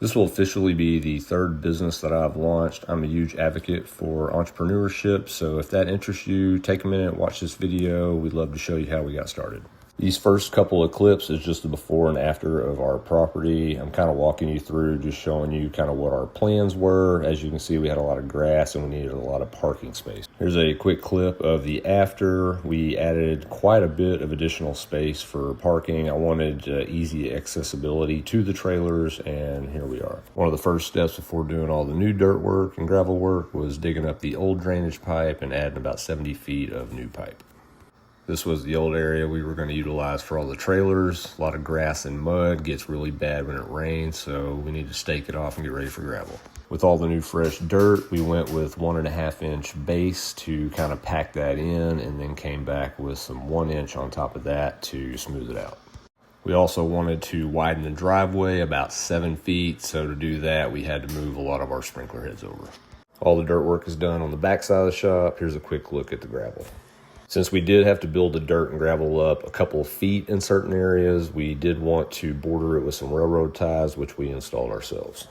This will officially be the third business that I've launched. I'm a huge advocate for entrepreneurship, so if that interests you, take a minute, watch this video. We'd love to show you how we got started. These first couple of clips is just the before and after of our property. I'm kind of walking you through, just showing you kind of what our plans were. As you can see, we had a lot of grass and we needed a lot of parking space. Here's a quick clip of the after. We added quite a bit of additional space for parking. I wanted easy accessibility to the trailers, and here we are. One of the first steps before doing all the new dirt work and gravel work was digging up the old drainage pipe and adding about 70 feet of new pipe. This was the old area we were going to utilize for all the trailers. A lot of grass and mud, gets really bad when it rains, so we need to stake it off and get ready for gravel. With all the new fresh dirt, we went with 1.5-inch base to kind of pack that in, and then came back with some 1 inch on top of that to smooth it out. We also wanted to widen the driveway about 7 feet, so to do that, we had to move a lot of our sprinkler heads over. All the dirt work is done on the back side of the shop. Here's a quick look at the gravel. Since we did have to build the dirt and gravel up a couple of feet in certain areas, we did want to border it with some railroad ties, which we installed ourselves.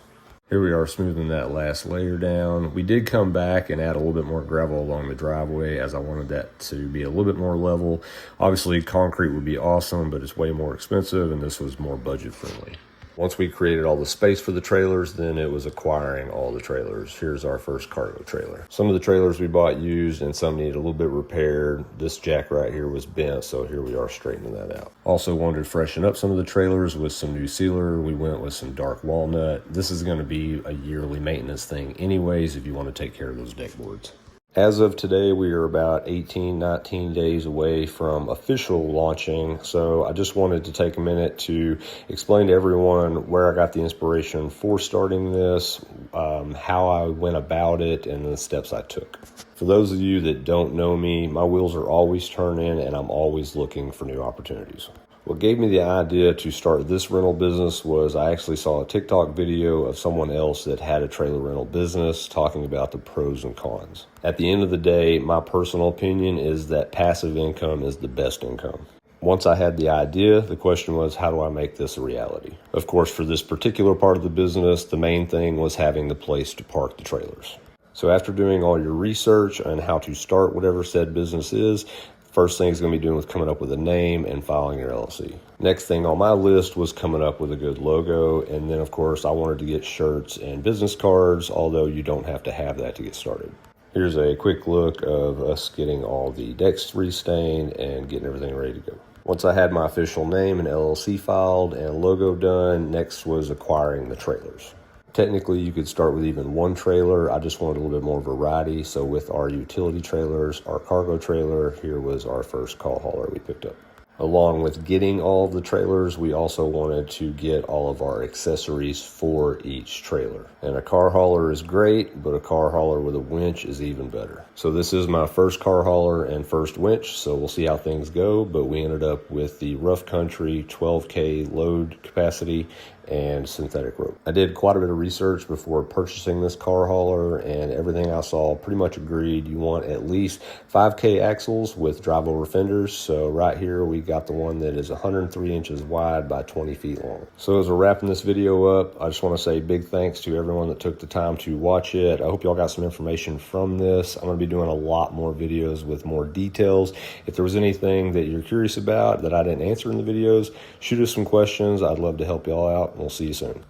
Here we are smoothing that last layer down. We did come back and add a little bit more gravel along the driveway, as I wanted that to be a little bit more level. Obviously, concrete would be awesome, but it's way more expensive, and this was more budget friendly. Once we created all the space for the trailers, then it was acquiring all the trailers. Here's our first cargo trailer. Some of the trailers we bought used and some needed a little bit repaired. This jack right here was bent, so here we are straightening that out. Also wanted to freshen up some of the trailers with some new sealer. We went with some dark walnut. This is going to be a yearly maintenance thing anyways if you want to take care of those deck boards. As of today, we are about 18, 19 days away from official launching, so I just wanted to take a minute to explain to everyone where I got the inspiration for starting this, how I went about it, and the steps I took. For those of you that don't know me, my wheels are always turning and I'm always looking for new opportunities. What gave me the idea to start this rental business was I actually saw a TikTok video of someone else that had a trailer rental business talking about the pros and cons. At the end of the day, my personal opinion is that passive income is the best income. Once I had the idea, the question was, how do I make this a reality? Of course, for this particular part of the business, the main thing was having the place to park the trailers. So after doing all your research on how to start whatever said business is, first thing is going to be doing was coming up with a name and filing your LLC. Next thing on my list was coming up with a good logo. And then, of course, I wanted to get shirts and business cards, although you don't have to have that to get started. Here's a quick look of us getting all the decks restained and getting everything ready to go. Once I had my official name and LLC filed and logo done, next was acquiring the trailers. Technically, you could start with even one trailer. I just wanted a little bit more variety. So with our utility trailers, our cargo trailer, here was our first call hauler we picked up. Along with getting all of the trailers, we also wanted to get all of our accessories for each trailer. And a car hauler is great, but a car hauler with a winch is even better. So this is my first car hauler and first winch, so we'll see how things go. But we ended up with the Rough Country 12K load capacity and synthetic rope. I did quite a bit of research before purchasing this car hauler, and everything I saw pretty much agreed you want at least 5K axles with drive-over fenders. So right here we got the one that is 103 inches wide by 20 feet long. So as we're wrapping this video up, I just want to say big thanks to everyone that took the time to watch it. I hope y'all got some information from this. I'm going to be doing a lot more videos with more details. If there was anything that you're curious about that I didn't answer in the videos, shoot us some questions. I'd love to help y'all out. We'll see you soon.